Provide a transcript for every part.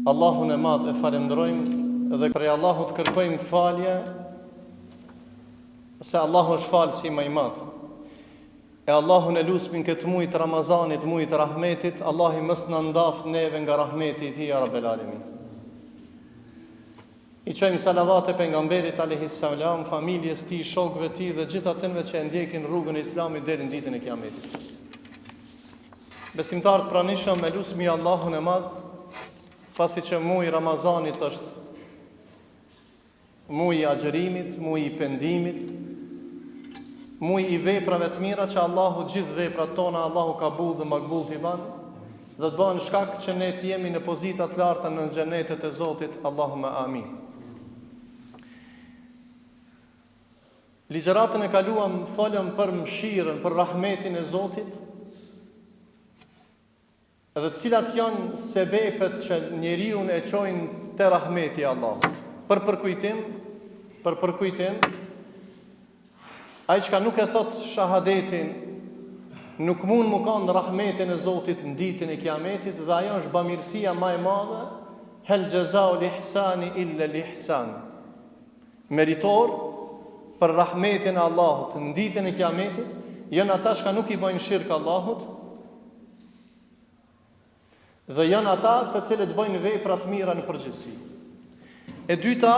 Allahun e madh e falenderojmë dhe prej Allahut kërkojmë falje, se Allahu është falësi më i madh. E Allahun e lusmin këtë muaj të Ramazanit, muaj të rahmetit, Allahu mos na ndaft neve nga rahmeti i Tij ya Rabbel Alamin. I qojmë salavat e pejgamberit alayhis salam, familjes tij, shokëve tij dhe gjithë atyre që e ndjekin rrugën e Islamit deri në ditën e Kiametit. Besimtarët pranishëm, e lusmi Allahun e madh, pasi që muaji Ramazanit është muaji i agjërimit, muaji i pendimit, muaji i veprave të mira që Allahu gjithë veprat tona Allahu kabul dhe makbul t'i ban, dhe të bën shkak që ne të jemi në pozita të larta në xhenetet e Zotit. Allahumma amin. Ligjëratën e kaluam folëm për mëshirën, për rahmetin e Zotit, edhe cilat janë sebepet që njeriu e çojnë te rahmeti i Allahut. Për përkujtim, ai që nuk e thot shahadetin, nuk mund më kanë rahmetin e Zotit në ditën e Kiametit, dhe ajo është bamirësia më e madhe, hel jazau l-ihsani illa l-ihsan. Meritor për rahmetin e Allahut në ditën e Kiametit janë ata që nuk i bëjnë shirk Allahut, dhe janë ata të cilët bëjnë vepra të mira në përgjithësi. E dyta,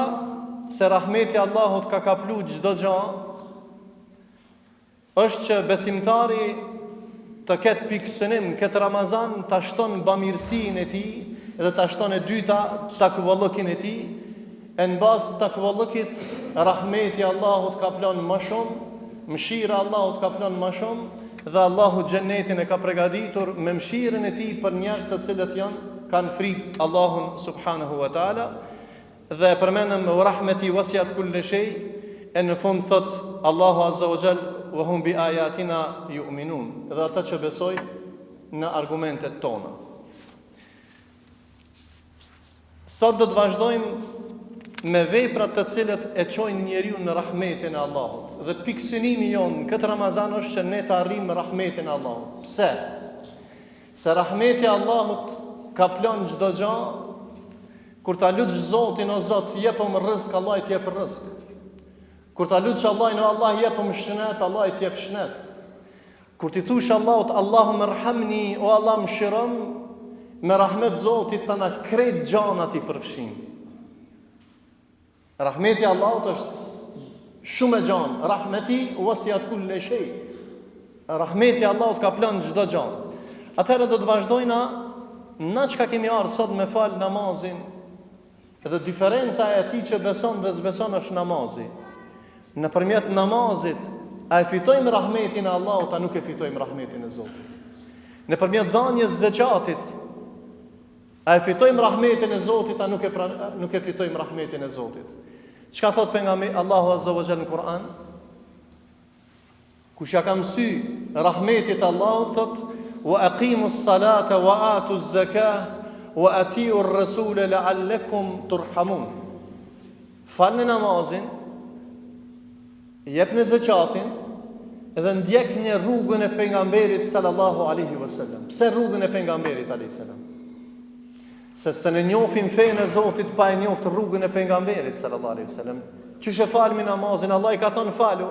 se rahmeti i Allahut ka kaplu çdo gjë, është që besimtari të ketë pikësënim këtë Ramazan, ta shton bamirësinë e tij dhe ta shton e dyta takvallëkin e tij. E në bazë të takvallëkit, rahmeti i Allahut ka plon më shumë, mëshira e Allahut ka plon më shumë, dhe Allahu xhenetin e ka përgatitur me mëshirën e tij për njerëz të cilët kanë frikë Allahun subhanahu wa taala. Dhe përmendëm rahmeti wasiat kulli shay, e në fund thot Allahu azza wa jall wa hum bi ayatina yu'minun, dhe ata që besojnë në argumentet tona. Sot do të vazhdojmë me veprat të cilët e çojnë njeriu në rahmetin e Allahut. Dhe pikësynimi jonë këtë Ramazan është që ne të arrijmë rahmetin e Allahut. Pse? Se rahmeti i Allahut ka plan çdo gjë. Kur ta lutsh Zotin, o Zot, jepëm rrezik, Allah i jep rrezik. Kur ta lutsh Allahin, o Allah, jepëm shënet, Allah i jep shënet. Kur ti thush Allahut, Allahumma irhamni, o Allah mëshiron, me rahmet Zotit të na krejt gjanat i përfshin. Rahmeti i Allahut është shumë e gjanë. Rahmeti wasiat kulli shay. Rahmeti i Allahut ka plan çdo gjë. Atëherë do të vazhdojna na çka kemi ardhur sot me fal namazin. Dhe diferenca e atij që beson dhe s'beson është namazi. Nëpërmjet namazit a e fitojmë rahmetin e Allahut, a nuk e fitojmë rahmetin e Zotit. Nëpërmjet dhënies zakatit a e fitojmë rahmetin e Zotit, a nuk e fitojmë rahmetin e Zotit. Çka thot pejgamberi Allahu azza wa jalla në Kur'an? Kush ja ka mësy rahmetit Allahut, thot wa aqimus salata wa atuz zakah wa atiu ar-rasul la'allakum turhamun. Falni namazin, jepni zakatin dhe ndjekni rrugën e pejgamberit sallallahu alaihi wasallam. Pse rrugën e pejgamberit alaihi salam? Se ne njohim fenë e Zotit pa e njoft rrugën e pejgamberit sallallahu alaihi wasallam. Çish e falmi namazin, Allah i ka thënë falu,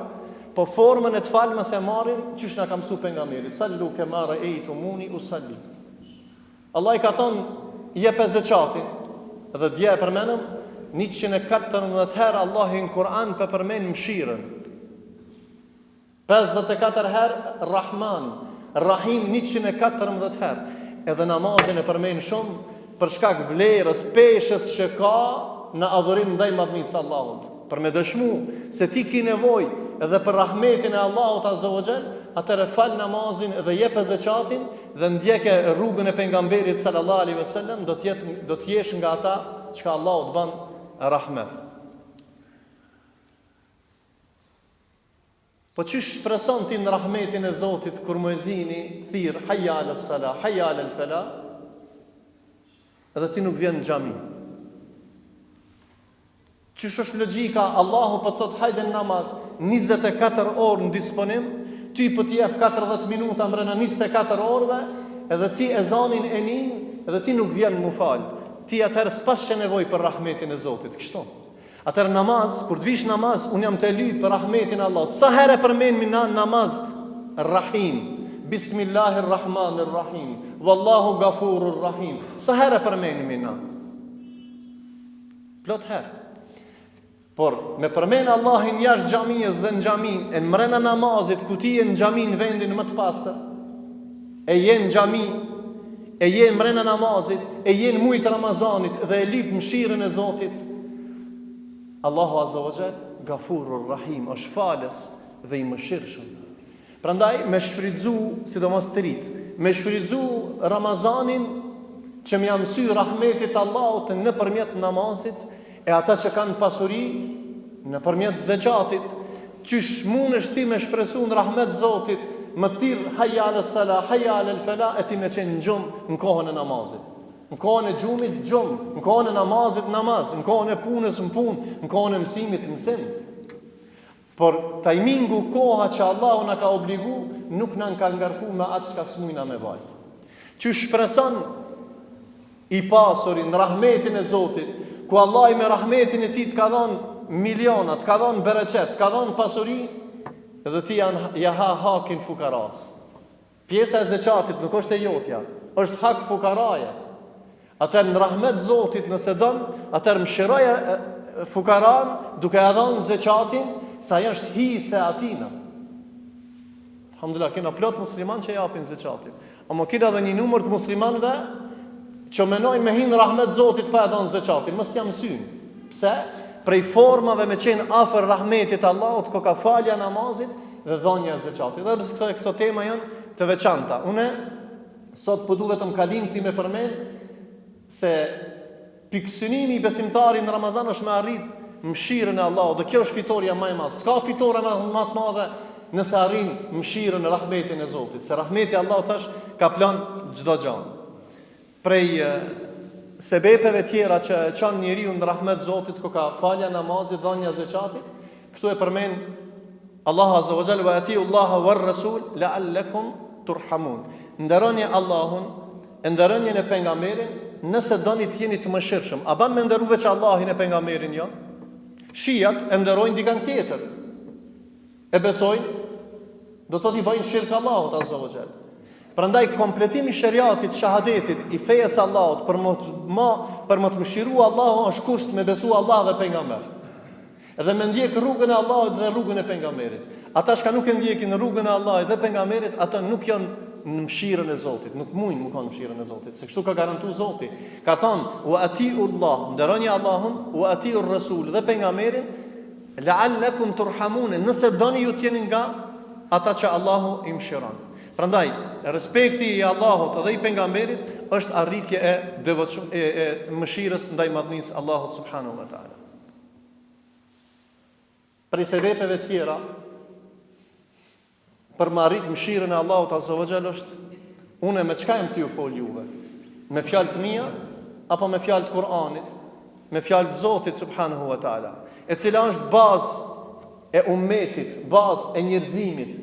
po formën e të falmës e marrin çish na ka mësuar pejgamberi, sallu kama ra'aytumuni usalli. Allah i ka thënë jep zakatin, dhe dje e përmendëm 114 herë Allah në Kur'an përmend mëshirën. 54 herë Rahman, Rahim 114 herë. Edhe namazin e përmend shumë për shkak vlerës, peshës që ka në adhurim ndaj madhnisë Allahut. Për me dëshmu se ti ki nevojë edhe për rahmetin e Allahut azza wa jall, atëre fal namazin dhe jep zakatin dhe ndjeke rrugën e pejgamberit sallallahu alaihi wasallam, do të jesh nga ata që Allahu të ban rahmet. Po çish shpreson ti në rahmetin e Zotit kur muezini thirr hayya ala salah, hayya ala falah, edhe ti nuk vjen në xhami? Çish është logjika? Allahu po thot hajde në namaz, 24 orë në disponim, ti po të jep 40 minuta brenda 24 orëve, edhe ti ezanin e nin, edhe ti nuk vjen më fal. ti atëherë s'pas që nevoj për rahmetin e Zotit, kështu. Atëherë namaz, kur të vish namaz, unë jam të lyp për rahmetin e Allahut. Sa herë përmend na namaz Rahim, Bismillahirrahmanirrahim, Wallahu Ghafurur Rahim. Sa herë përmend na? Plot herë. Por me përmend Allahin jashtë xhamisë dhe në xhamin, e mrena namazit ku ti je në xhamin vendin më të pastër, e je në xhami, e je mrena namazit, e je në mujt Ramazanit dhe e lyp mëshirën e Zotit. Allahu Azza wa Jall, Ghafurur Rahim, është falës dhe i mëshirshëm. Prandaj me shfrytzu, sidomos të rit, me shfrytzu Ramazanin që më jam mësy rahmetit Allahut nëpërmjet namazit, e ata që kanë pasuri nëpërmjet zeqatit, qysh mundesh ti me shpresu në rahmet Zotit, më thirr hayya ala salah, hayya ala falah, e ti me qenë në gjumë në kohën e namazit, në kohën e gjumit gjumë, në kohën e namazit namaz, në kohën e punës në punë, në kohën e mësimit mësim. Por tajmingu, koha që Allahu na ka obligu, nuk na ka ngarku me atë çka smujna me vajt. Qysh shpreson i pasuri në rahmetin e Zotit, ku Allah me rahmetin e ti të ka dhonë miliona, të ka dhonë bereqet, të ka dhonë pasuri, dhe ti jaha hakin fukaras. Pjesa e zeqatit nuk është e jotja, është hak fukaraja. Atër në rahmet Zotit nëse dënë, atër më shiraja fukaran, duke e dhonë zeqatin, sa jashtë hi se atina. Alhamdulillah, kena plot musliman që japin zeqatin. Amo kina dhe një numër të muslimanve, që menojnë me hinë rahmet Zotit pa e dhanë zeqatin, mës t'jam synë. Pse? Prej formave me qenë afer rahmetit Allahut, ko ka falja namazit dhe dhanja zeqatit. Dhe përse këto tema janë të veçanta. Une, sot përdu vetëm kalim me përmen, se pikësynimi i besimtari në Ramazan është me arrit mëshirën e Allahut, dhe kjo është fitoria më e madhe. S'ka fitore më të madhe nëse arrin mëshirën e rahmetin e Zotit, se rahmeti Allahut thash ka plan çdo gjë. Prej sebepeve tjera që çon njeriu në rahmet Zotit, ku ka falja namazit, dhënia zeqatit, këtu e përmend Allahu Azza wa Jalla, wa atiu Allaha war Rasul la'allakum turhamun. Nderoni Allahun, nderoni e pejgamberin, nëse doni të jeni të mëshirshëm. A ban me nderu veç Allahin e pejgamberin jo? Shijat e nderojnë dikant tjetër. E besojnë, do të t'i bëjnë shirk Allahut Azza wa Jalla. Prandaj kompletimi i shariatit, shahadetit, i fejes Allahut për më të mëshiru Allahu është kusht me besu Allah dhe pejgamber. Edhe me ndjek rrugën e Allahut dhe rrugën e pejgamberit. Ata që nuk e ndjekin rrugën e Allahut dhe pejgamberit, ata nuk janë në mëshirën e Zotit, nuk mujnë më kanë mëshirën e Zotit, se kështu ka garantuar Zoti. Ka thonë: "Wa atiu Allah", nderoni Allahun, "wa atiu Rasul" dhe pejgamberin, "la'allakum turhamun", nëse doni ju të jeni nga ata që Allahu i mëshiron. Prandaj, respekti i Allahut dhe i pejgamberit është arritje e mëshirës ndaj madhnisë Allahut subhanahu wa taala. Për sebepeve tjera për më arrit mëshirën e Allahut azza wa jalla është, unë me çka jam t'ju fol juve? Me fjalë të mia apo me fjalë të Kur'anit, me fjalë të Zotit subhanahu wa taala, e cila është bazë e ummetit, bazë e njerëzimit.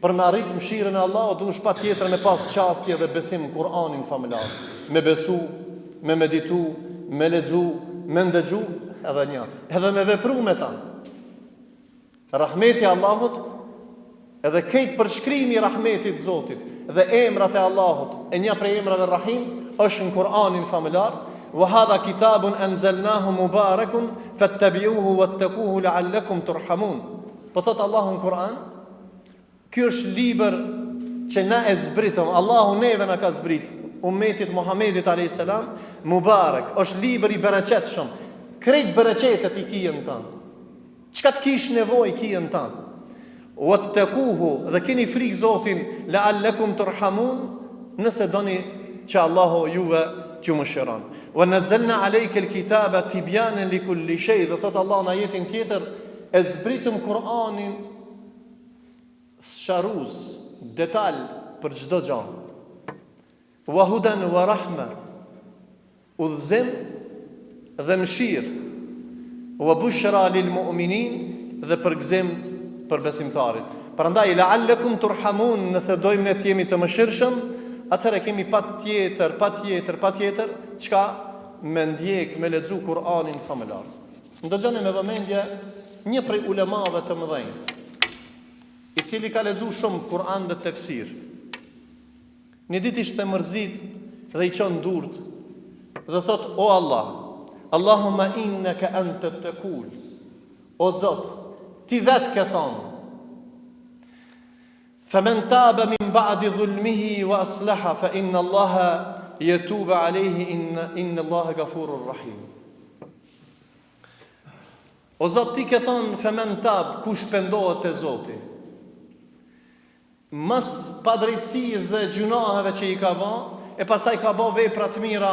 Për me arrit mëshirën e Allahut duhesh patjetër me pas qasje dhe besim në Kur'anin familjar, me besu, me meditu, me lexu, me ndëgju, edhe me vepru me ta. Rahmeti i Allahut, edhe këtë përshkrimi i rahmetit Zotit dhe emrat e Allahut, e një prej emrave Rahim është në Kur'anin familjar: "Wa hadha kitabun anzalnahu mubarakun fattabi'uhu wattaquhu la'allakum turhamun." Po thot Allahu në Kur'an, ky është libër që na e zbritëm, Allahu neve na ka zbrit, ummetit Muhamedit alayhis salam, mubarak, është libër i bereqetshëm. Krejt bereqetet i kijën tan. Çka të kish nevojë kijën tan. Wattaquhu, dhe keni frikë Zotin, la'allakum turhamun, nëse doni që Allahu juve t'ju mëshiron. Wa nazzalna alayka al-kitaba tibyanan likulli shay, dhe thot Allah në ajetin tjetër, e zbritëm Kur'anin sharuz, detal për çdo gjë. Wa hudan wa rahma, udhëzim dhe mëshirë. Wa bushra lil mu'minin, dhe përgëzim për besimtarit. Prandaj la'allakum turhamun, nëse dojmë ne të jemi të mëshirshëm, atëherë kemi patjetër çka me ndjek, me lexu Kur'anin familjar. Ndëgjoni me vëmendje një prej ulemave të mëdhenj, i cili ka lexu shumë Kur'an dhe tefsir. Një ditë ishte mërzit dhe i qënë durt dhe thot: o Allah, Allahumma innaka anta taqul. O Zot, ti vetë ke thonë: faman taba min ba'di dhulmihi wa aslaha fa inna Allaha yatubu alayhi inna Allaha ghafurur rahim. O Zot, ti ke thonë: faman tab, kush pendohet te Zoti, mas padrejtësisë dhe gjunaheve që i ka bë, e pastaj ka bë vepra të mira,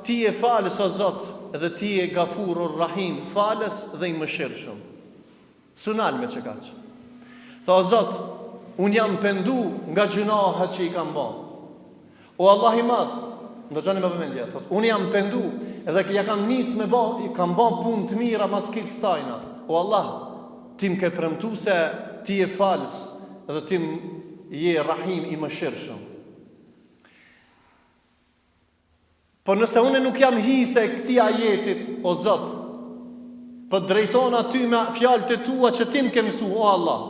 ti e falës o Zot, dhe ti e Gafurur Rahim, falës dhe i mëshirshëm. Sunal me që kaq. Tha: o Zot, unë jam pendu nga gjunahet që i kam bë. O Allah i madh, ndëgjoni me vëmendje, thot: unë jam pendu edhe ja kam nis me bë, kam bë punë të mira mas këtij sajna. O Allah, ti më ke premtuar se ti e falës dhe ti je Rahim i mëshirshëm. Po nëse unë nuk jam hise këtij ajetit, o Zot, po drejton aty me fjalët e tua që ti më ke mësuar, o Allah.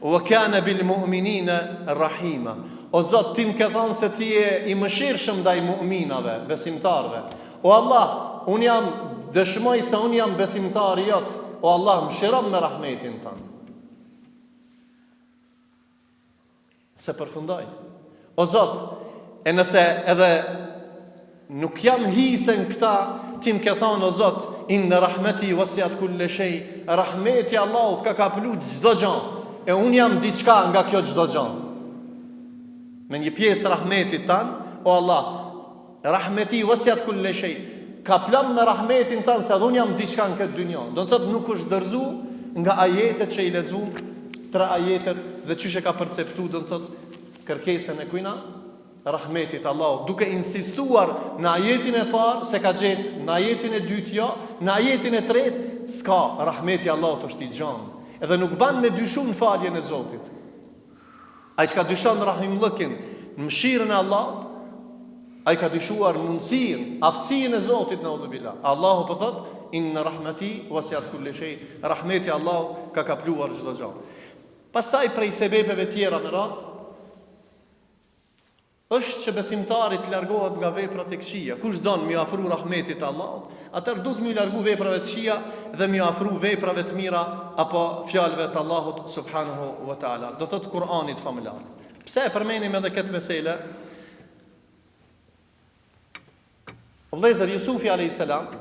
Wa kana bil mu'minina rahima. O Zot, ti më ke thënë se ti je i mëshirshëm ndaj mu'minave, besimtarve. O Allah, unë jam dëshmoj se unë jam besimtar i jot. O Allah, mëshiron me rahmetin tënd. Se përfundoj: o Zot, e nëse edhe nuk jam hisen këta, ti më ke thonë, o Zot, inna rahmeti wasiat kulle shay, rahmeti Allahut ka kaplu çdo gjë, e unë jam diçka nga kjo çdo gjë. Me një pjesë të rahmetit tan, o Allah, rahmeti wasiat kulle shay, ka plan me rahmetin tan, se edhe unë jam diçka në këtë dynjë. Do të thotë nuk është dërzu nga ajetet që i lexu, 3 ajetet, dhe çysh e ka perceptu, do të thotë kërkesën e kujna rahmetit Allahut, duke insistuar në ajetin e parë se ka gjetë, në ajetin e dytë jo, në ajetin e tretë s'ka, rahmeti Allahut është i gjanë, edhe nuk ban me dyshu në faljen e Zotit. Ai që ka dyshon rahimllëkin, në mëshirën e Allahut, ai ka dyshuar mundësinë, aftësinë e Zotit në udhëbila. Allahu po thot: inna rahmeti wasiat kulli shay, rahmeti Allahut ka kapluar çdo gjë. Pastaj prej sebepeve tjera me radhë është që besimtari të largohet nga veprat e këqija. Kush don mi afru rahmetit Allahut, atëherë duhet mi largu veprave të këqija dhe mi afru veprave të mira apo fjalëve të Allahut subhanahu wa taala. Do thot Kur'anit familjar. Pse e përmenim edhe këtë mesele? Vëllezër, Jusufi alayhis salam,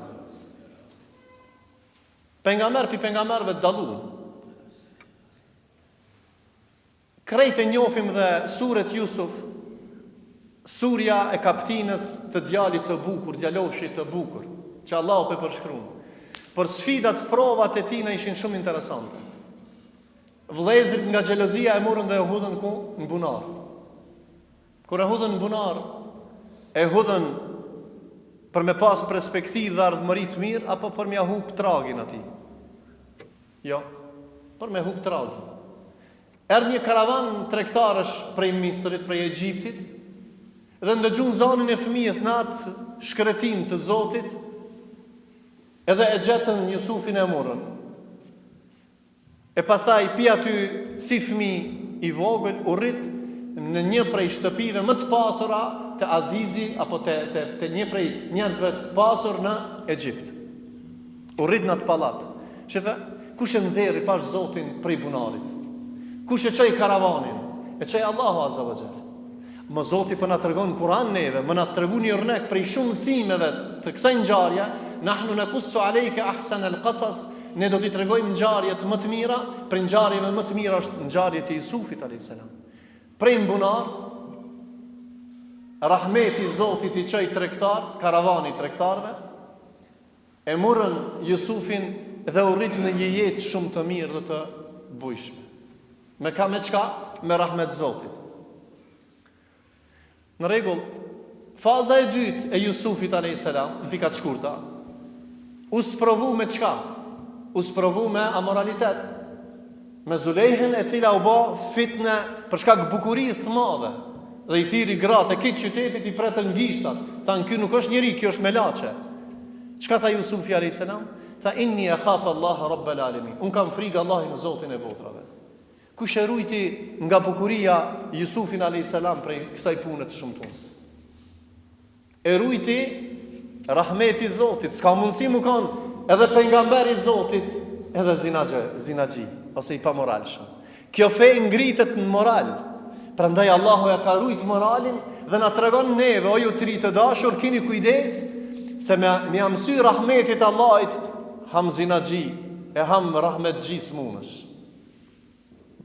pejgamber pi pejgamberëve të dalluar. Krejt e njohim dhe suret Jusuf, surja e kaptinës të djalit të bukur, djaloshit të bukur, që Allahu pe përshkruan. Por sfidat, provat e tina ishin shumë interesante. Vëllezërit nga xhelozia e morën dhe e hudhën ku? Në bunar. Kur e hudhën në bunar, e hudhën për me pas perspektivë dhe ardhmëri të mirë, apo për me hub tragin atij? Jo, për me hub tragin. Erdhë një karavan tregtarësh prej Misrit, prej Egjiptit, dhe ndëgjun zonën e fëmijës në atë shkretim të Zotit, edhe e gjetën Jusufin e morën. E pastaj pi aty si fëmijë i vogël u rrit në një prej shtëpive më të pasura të Azizi, apo të një prej njerëzve të pasur në Egjipt. U rrit në atë pallat. Shefe, kush e nxjerri pash Zotin prej bunarit? Kush e çoi karavanin? E çoi Allahu azza wa jall. Më Zoti po na tregon Kur'an neve, më na tregon një rnek prej shumë mësimeve të kësaj ngjarje, nahnu naqussu alayka ahsana alqasas, ne do t'i tregojmë ngjarjet më të mira, për ngjarjeve më të mira është ngjarja e Jusufit alayhis salam. Prej bunar, rahmeti i Zotit i çoi tregtar, karavani tregtarëve, e morën Jusufin dhe u rrit në një jetë shumë të mirë dhe të bujshme. Me ka me çka? Me rahmet Zotit. Në rregull, faza e dytë e Jusufit alayhis salam, në pikat shkurta, u sprovu me çka? U sprovu me amoralitet, me Zulejhen, e cila u bë fitne për shkak bukurisë të madhe, dhe i thiri gratë e këtë qytetit i pretën gishtat, thanë ky nuk është njeri, kjo është melaçe. Çka tha Jusufi alayhis salam? Tha inni akhafu Allah rabbal alamin. Un kam frikë Allahin Zotin e botrave. Kush e rujti nga bukuria Jusufin alayhis salam prej kësaj pune të shumtuar? E rujti rahmeti Zotit, s'ka mundësi më kanë edhe pejgamberi Zotit, edhe zinaxhi ose i pamoralshëm. Kjo fe ngritet në moral. Prandaj Allahu ja ka rujt moralin dhe na tregon neve, o ju të ri të dashur, keni kujdes se me jam sy rahmetit Allahit, ham zinaxhi e ham rahmet gjismunësh.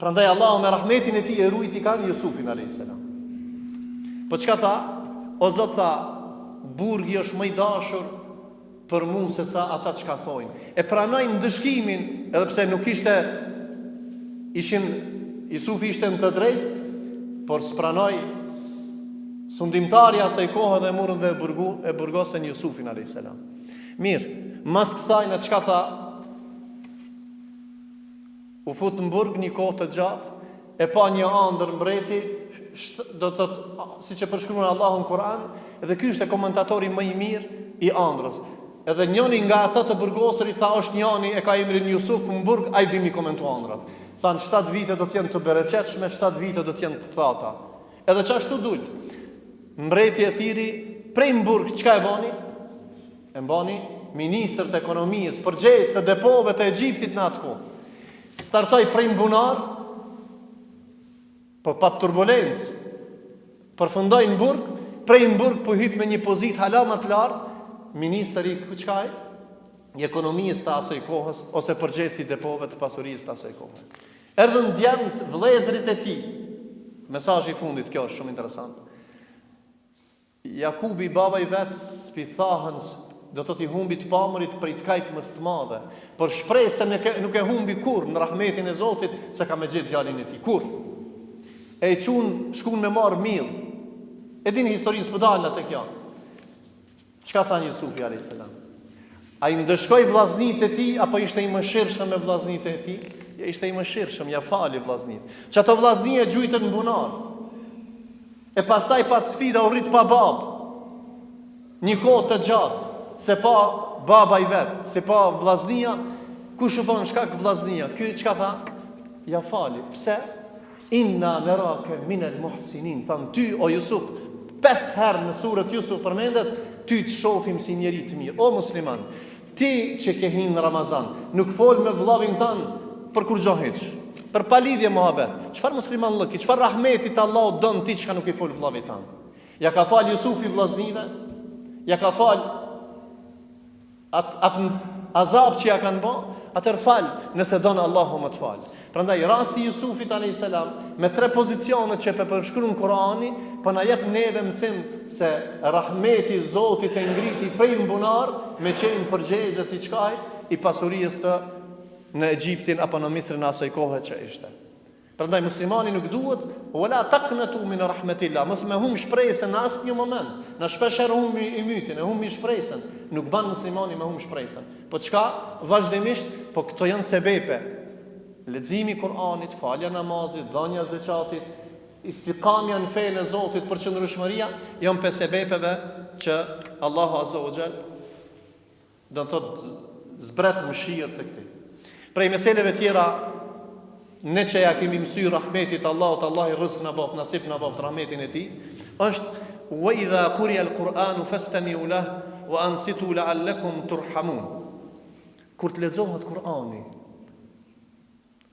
Prandaj Allahu me rahmetin e tij e rujti kan Jusufin alayhis salam. Po çka tha? O Zot, tha, burgi është më i dashur për mua se sa ata çka thojnë. E pranojnë dëshkimin, edhe pse nuk ishte Jusufi ishte në të drejtë, por s'pranoi sundimtarja asaj kohe dhe murën dhe e burgosën Jusufin alayhis salam. Mirë, mas kësaj në çka tha? U fut në burg një kohë të gjatë, e pa një ëndër mbreti, do të thotë, siç e përshkruan Allahu në Kur'an, edhe ky është komentatori më i mirë i ëndrës. Edhe njëri nga ata të burgosurit tha, është njëri e ka emrin Jusuf në burg, ai dini komentu ëndrat. Than 7 vite do të jenë të bereqetshme, 7 vite do të jenë të thata. Edhe çashtu dul. Mbreti e thiri prej Mburg, çka e bani? E bani ministër të ekonomisë, përgjegjës të depove të Egjiptit në atë kohë. Startoi prej Mbunar, po pa turbulencë. Përfundoi në Burg, prej Mburg po hyp me një pozitë hala më të lartë, ministri i çkajt, i ekonomisë të asaj kohës ose përgjegjësi i depove të pasurisë të asaj kohe. Erdhën djemtë vëllezërit e tij. Mesazhi i fundit, kjo është shumë interesant. Jakubi, baba i vet, spithahën, do të humbi të pamurit prej të kajtë më të madhe, por shpreh se nuk e humbi kur në rahmetin e Zotit se ka me gjetë djalin e tij. Kur? E shkun me marr mill. E dini historinë s'po dalën atë kjo. Çka tha Jusufi alayhis salam? A i ndëshkoj vllaznit e tij apo ishte i mëshirshëm me vllaznit e tij? Ja, ishte i mëshirshëm, ja fali vllaznit. Çato vllazni e gjujtën në bunar. E pastaj pa sfida u rrit pa babë. Një kohë të gjatë, se pa baba i vet, se pa vllaznia, kush u bën shkak vllaznia? Ky çka tha? Ja fali. Pse? Inna naraka min al-muhsinin. Tan ty o Jusuf, 5 herë në surët Jusuf përmendet, ty të shohim si njeri të mirë. O musliman, ti që ke hinë në Ramazan, nuk fol me vllavin tan për kur gjo hiç. Për palidhje mohabet. Çfarë musliman lëki, çfarë rahmetit Allahu don ti që nuk i fol vllavit tan. Ja ka fal Jusufi vllaznive, ja ka fal atë azab që ja kanë bë, atër fal nëse don Allahu më të fal. Prandaj rasti i Jusufit alayhis salam me 3 pozicionet që përshkruan Kurani, po na jep neve mësim se rahmeti i Zotit e ngriti prej mbunar me qenë përgjegjës si çkaj i pasurisë të në Egjiptin apo në Misrin asaj kohe që ishte. Prandaj muslimani nuk duhet wala taqnatu min rahmatillah, mos me humb shpresën në asnjë moment. Na shpeshherë humbi i mytin, e humbi shpresën. Nuk ban muslimani me humb shpresën. Po çka? Vazhdimisht, po këto janë sebepe. Leximi i Kur'anit, falja namazit, dhënia zakatit, istiqamja në fenë e Zotit, përqendrueshmëria janë pe sebepeve që Allahu Azza wa Jall do të zbret mëshirë të këtij. Prej meseleve tjera, ne që ja kemi mësuar rahmetit Allahut, Allah i rrezik na bof, nasip na bof rahmetin e tij, është wa idha quriya al-Qur'anu fastami'u lahu wa ansitu la'allakum turhamun. Kur të lexohet Kur'ani,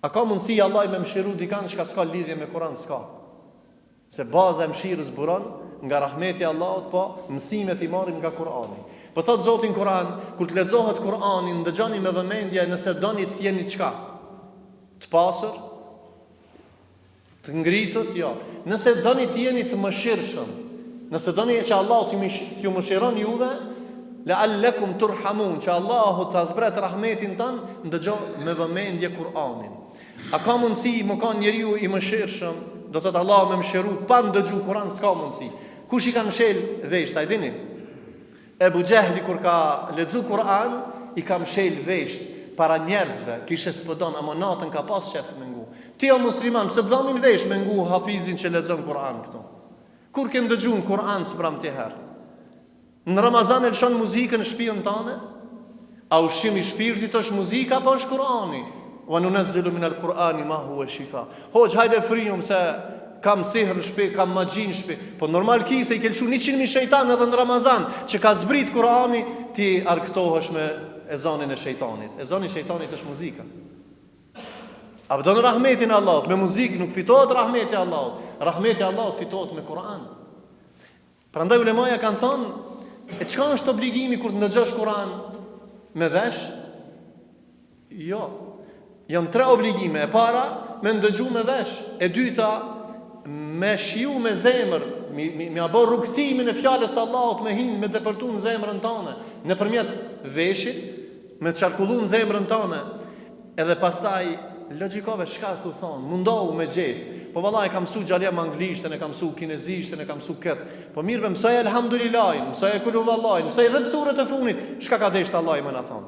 a ka mundësi Allah i me mëshiru dikan që ka s'ka lidhje me Kur'an? S'ka. Se baza e mëshirës buron nga rahmeti Allahut, po mësimet i marrin nga Kur'ani. Po thot Zoti në Kur'an, kur të lexohet Kur'ani, ndëgjoni me vëmendje nëse doni të jeni çka? Të pasur? Të ngritur? Jo. Nëse doni të jeni të mëshirshëm, nëse doni që Allahu t'ju mëshiron juve, la'allakum turhamun, që Allahu ta zbret rahmetin tan, ndëgjoni me vëmendje Kur'anin. A ka mundësi më ka njeriu i mëshirshëm, do të thotë Allahu më mëshiru pa ndëgju Kur'an? S'ka mundësi. Kush i ka mshel veshët, a dini? Ebu Gjehli kur ka lexu Kur'an, i ka mshel veshët para njerëzve, kishe s'pëdon, ama natën ka pas shef me ngu. Ti o musliman, pse bëdamin vesh me ngu hafizin që lexon Kur'an këtu? Kur ke ndëgju në Kur'an s'pram ti herë? Në Ramazan e lëshon muzikën në shtëpinë tënde? A ushqimi i shpirtit është muzika apo është Kurani? Wa nunazzilu min al-Qur'ani ma huwa shifa. Hoj hajde frijum se kam sihr në shtëpi, kam magji në shtëpi. Po normal kise i kelshu 100.000 shejtan edhe në Ramazan, që ka zbrit Kurani, ti arktohesh me ezanin e shejtanit. Ezani i shejtanit është muzika. A do në rahmetin e Allahut, me muzikë nuk fitohet rahmeti e Allahut. Rahmeti e Allahut fitohet me Kur'an. Prandaj ulemaja kanë thënë, e çka është obligimi kur të ndëgjosh Kur'an? Me vesh? Jo. Janë 3 obligime. E para, me ndëgju me vesh. E dyta, me shiu me zemër, me abo rrugtimin e fjalës së Allahut, me hin, me depërtu në zemrën tënde, nëpërmjet veshit, me çarkullu në zemrën tënde. Edhe pastaj logjikove çka tu thon, mundohu me gjet. Po vallahi kam mësu xhalia me anglishtën, e kam mësu kinezishtën, e kam mësu kët. Po mirë, mësoj elhamdulillah, mësoj kulu vallahi, mësoj 10 surët e fundit. Çka ka deshtë Allahu më na thon.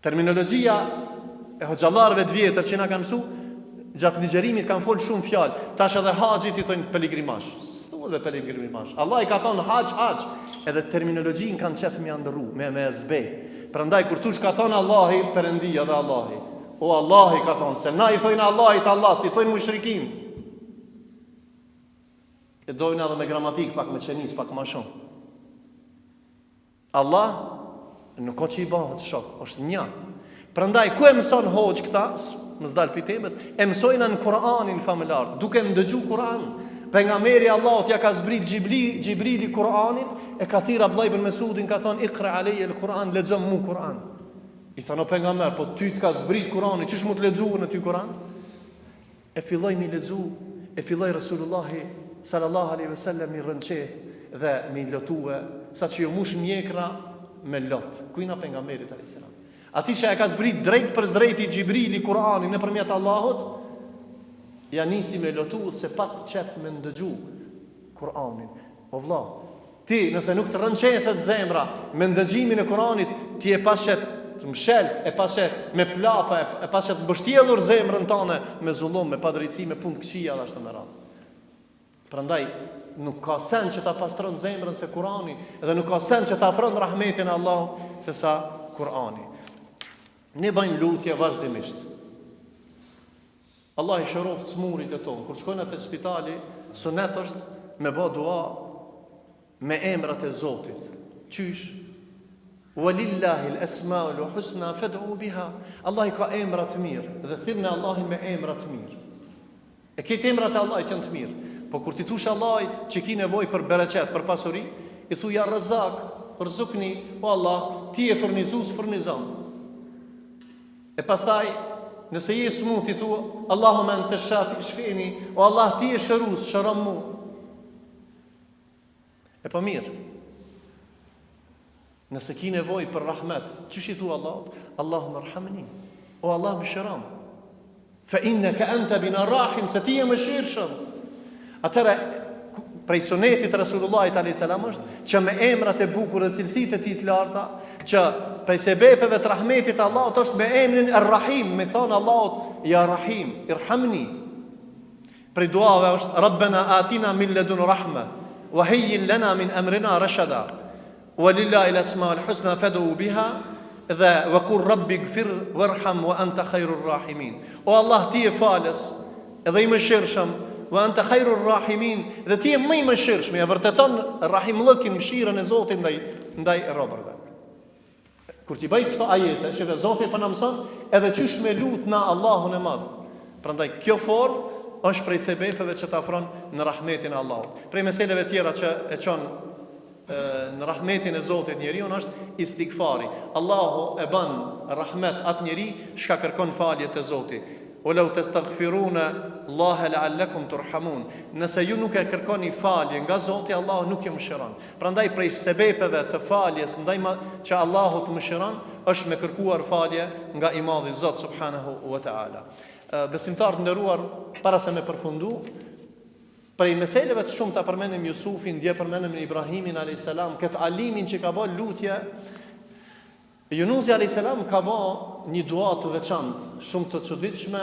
Terminologjia e hoxhallarëve të vjetër që na kanë mësu, gjatë ligjerimit kanë folë shumë fjalë. Tash edhe haxhit i thonë pelegrimazh. S'thuhet dhe pelegrimazh. Allah i ka thonë hax, edhe terminologjinë kanë qef me ndërru, me zbe. Prandaj kur tush ka thonë Allahi, Perëndia dhe Allahi. O Allahi ka thonë, se na i thojnë Allahit Allah, si thojnë mushrikint. E dojnë edhe me gramatik, pak me qenis, pak ma shumë. Allah nuk ka që i bëhet shok, është një. Prandaj ku e mëson hoxh këta, më zdal pi temës, e mësojnë në Kur'anin familjar, duke ndëgju Kur'an. Pejgamberi Allahut ja ka zbrit Gjibrili Kur'anin, e ka thirr Abdullah ibn Mesudin, ka thonë iqra alayya al-Quran, lexo mu Kur'an. I thonë pejgamber, po ty të ka zbrit Kur'ani, çish mund të lexuar në ty Kur'an? E filloi mi lexu, e filloi Rasulullahi sallallahu alaihi wasallam i rënçeh dhe mi lotue, saqë jo mush mjekra me lot. Ku ina pejgamberit alayhis salam. Ati që e ka zbrit drejt për drejti Gjibrili Kur'anin nëpërmjet Allahut, ja nisi me lotu se pat qef me ndëgju Kur'anin. O vlla, ti nëse nuk të rënqethet zemra me ndëgjimin e Kur'anit, ti e pashet të mshelt, e pashet me plafa, e pashet mbështjellur zemrën tane me zullum, me padrejtësi, me punë të këqija dhe ashtu me radhë. Prandaj nuk ka sen që ta pastron zemrën se Kur'ani, dhe nuk ka sen që ta afron rahmetin e Allahut se sa Kur'ani. Ne bëjmë lutje vazhdimisht. Allah i shëroft smurit e tonë. Kur shkojnë atë spitali, sunet është me bë dua me emrat e Zotit. Qysh? Walillahi al-asmaul husna fad'u biha. Allah i ka emra të mirë dhe thirrni Allahin me emra të mirë. E këtë emrat e Allahit janë të mirë. Po kur ti thush Allahit që ki nevojë për bereqet, për pasuri, i thuaj ja Razak, rëzukni, o Allah, ti e furnizues, furnizon. E pastaj, nëse je smut, i thua, Allahumma anta shafi shfini, o Allah, ti e shërues, shëron mu. E pa mirë. Nëse ki nevoj për rahmet, çish i thua Allah? Allahumma arhamni, o Allah më shëron. Fa innaka anta bina rahim, se ti je më shirshëm. Atëra, prej sunetit Rasulullahit a.s. është që me emrat e bukur dhe cilësitë e tij të larta, që prej sebepeve të rahmetit Allahut është me emrin Ar-Rahim, me thonë Allahut ja Rahim, irhamni. Prej duave është Rabbana atina min ladun rahma wa hayyi lana min amrina rashada. Walillahi al-asmaul husna fad'u biha dhe wa qur rabbi ighfir warham wa anta khairur rahimin. O Allah, ti je falës edhe i mëshirshëm, wa anta khairur rahimin, dhe ti je më i mëshirshëm, ja vërteton rahimllëkin, mëshirën e Zotit ndaj robërve. Kur ti bëj këto ajete, që Zoti po na mëson edhe çysh me lut na Allahun e Madh. Prandaj kjo formë është prej sebepeve që të afron në rahmetin e Allahut. Prej meseleve tjera që e çon në rahmetin e Zotit njeriu është istighfari. Allahu e bën rahmet atë njeri që kërkon falje te Zoti. Walau tastaghfiruna Allah la'allakum turhamun. Nëse ju nuk e kërkoni falje nga Zoti, Allahu nuk ju mëshiron. Prandaj prej sebepeve të faljes ndaj që Allahu të mëshiron është me kërkuar falje nga i Madhi Zot subhanahu wa ta'ala. Besimtar të nderuar, para se me përfundu, prej meseleve të shumë të përmenim Jusufin, dje përmenim Ibrahimin a.s. Këtë alimin që ka bërë lutje, Yunusi a.s. ka bërë një dua të veçantë, shumë të çuditshme,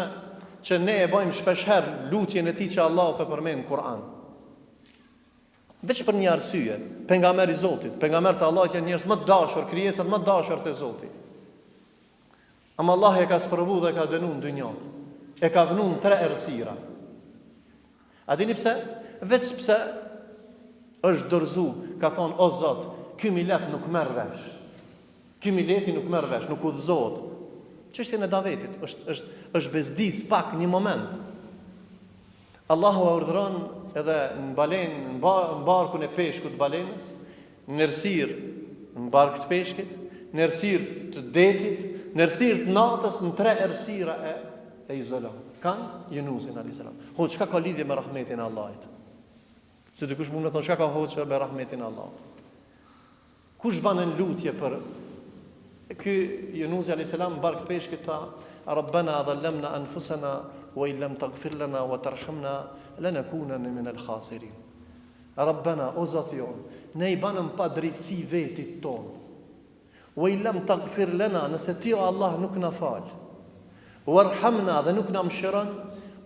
që ne e bëjmë shpeshherë lutjen e tij që Allahu po përmend në Kur'an. Veç për një arsye, pejgamberi i Zotit, pejgamberi të Allahut janë njerëz më të dashur, krijesat më të dashur të Zotit. Ama Allah e ka sprovu dhe ka dënuar dynjat. E ka vënë 3 errësira. A dini pse? Veç pse është dorëzu, ka thonë o Zot, ky millet nuk merr vesh. Ky milleti nuk merr vesh, nuk udhëzohet. Çështja e Davetit është bezdis pak një moment. Allahu e urdhëron edhe në balenë, në barkun e peshkut balenës, në errësirë në barkun e peshkit, në errësirë të detit, në errësirë të natës, në 3 errësira e izolon. Kanë Yunusin alayhis salam. Çka ka lidhje me rahmetin e Allahut? Se dikush mund të thonë çka ka hoçë me rahmetin e Allahut. Kush bën lutje për ky Yunusi alayhis salam në bark të peshkit tha Rabbana dhallamna anfusana wa in lam taghfir lana wa tarhamna lanakunanna min al-khasirin. Rabbana o Zoti jon, ne i banëm pa drejtësi vetit ton. Wa in lam taghfir lana, nëse ti o Allah nuk na fal. Warhamna, dhe nuk na mëshiron,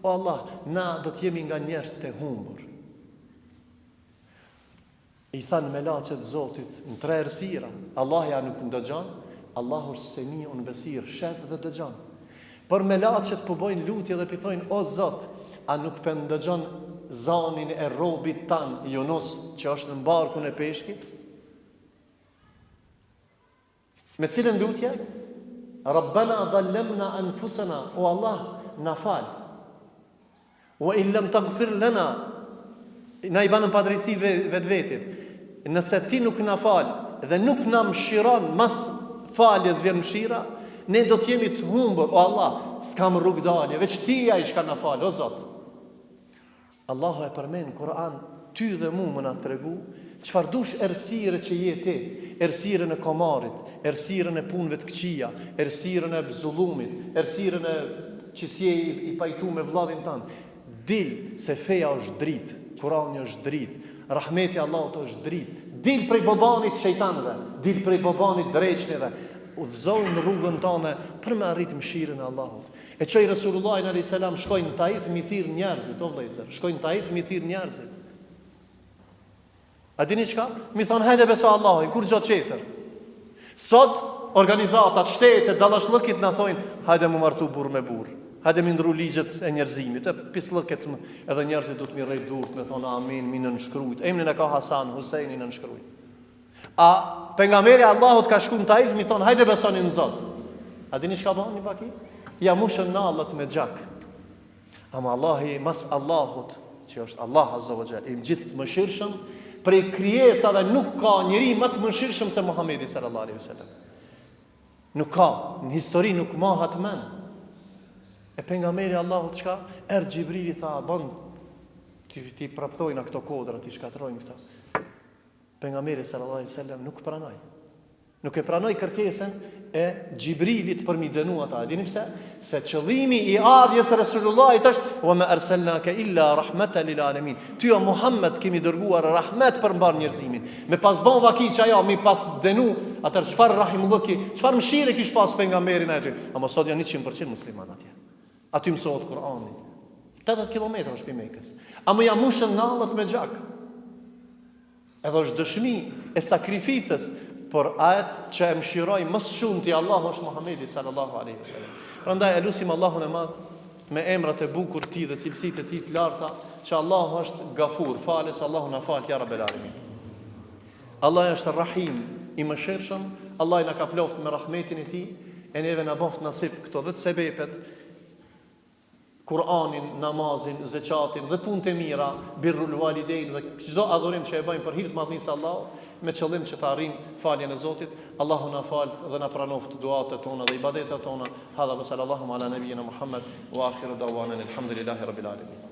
o Allah, na do të jemi nga njerëz të humbur. I thanë melaqet Zotit në 3 errësira. Allah ja nuk ndëgjon, Allahu është semiun besir, shef dhe dëgjon. Por melaqet po bojnë lutje dhe thonë o Zot, a nuk po ndëgjon zanin e robit tan Yunus që është në barkun e peshkit? Me cilën lutje? Rabbana dhallamna anfusana, o Allah, na fal. Wa in lam taghfir lana, na i banëm padrejtësi vetë. Nëse ti nuk na fal dhe nuk na mëshiron, mas faljes vjen mëshira, ne do të jemi të humbur. O Allah, s'kam rrugë dalje, veç ti ai që ka na fal, o Zot. Allahu e përmend në Kur'an, ty dhe mu më na tregu çfarë dush errësire që je ti, errësirën e komarit, errësirën e punëve të këqija, errësirën e zullumit, errësirën e që si i pajtu me vllavin tan. Dil se feja është dritë, Kurani është dritë, rahmeti Allahut është dritë. Dil prej bobanit shejtanëve, dil prej bobanit dreçneve, udhëzoj në rrugën tonë për me arrit mëshirën e Allahut. E çoj Resulullah alayhis salam shkojnë në Taif mi thirr njerëzit, o vëllezër, shkojnë në Taif mi thirr njerëzit. A dini çka? Mi thon hajde beso Allahun, kur gjatë tjetër. Sot organizatat, shtetet, dallashllëkit na thojnë hajde më martu burr me burr. Hajde më ndru ligjet e njerëzimit, e pislëket edhe njerëzit do të më rrej durt, me thonë amin, mi nënshkruajt. Emrin e ka Hasan, Huseini nënshkruajt. A pejgamberi Allahut ka shkuar në Taif, mi thon hajde besoni në Zot. A dini çka bën një paki? Ja mushën nallët me xhak. Ama Allahi mas Allahut, që është Allah Azza wa Jall, i gjithë mëshirshëm, prej krijesave nuk ka njeri më të mëshirshëm se Muhamedi sallallahu alaihi wasallam. Nuk ka, në histori nuk mahat mend. E pejgamberi Allahut çka? Xhibrili tha, "Bon, ti praptojnë këto kodra, ti shkatrojnë këto." Pejgamberi sallallahu alaihi wasallam nuk pranoi. Nuk e pranoi kërkesën e Xhibrilit për mi dënu ata. Dini pse? Se qëllimi i ardhjes së Resulullahit është "Wa ma arsalnaka illa rahmatan lil alamin." Ty o Muhammed kemi dërguar rahmet për mbar njerëzimin. Me pas bon vaki që ajo mi pas dënu, atë çfarë rahimulloki, çfarë mëshire kish pas pejgamberin aty. Ama sot janë 100% musliman atje. Aty mësohet Kur'ani. 80 kilometra është pi Mekës. Ama ja mushën nallët me xhak. Edhe është dëshmi e sakrificës, por atë që e mëshiroj më shumë ti Allahu është Muhamedi sallallahu alaihi wasallam. Prandaj e lutim Allahun e Madh me emrat e bukur të tij dhe cilësitë e tij të larta, që Allahu është Gafur, falës, Allahu na fal ya rabbel alamin. Allah është Rahim, i mëshirshëm, Allah na ka ploftë me rahmetin e tij, e neve na boft nasip këto 10 sebepet, Kur'anin, namazin, zeqatin dhe punët e mira, birrul walidein dhe çdo adhurim që e bëjmë për hir të madhnisë së Allahut, me qëllim që të arrijmë faljen e Zotit. Allahu na fal dhe na pranoft duat tona dhe ibadetat tona. Hadha sallallahu ala nabiyyina Muhammad wa akhiru da'wana alhamdulillahi rabbil alamin.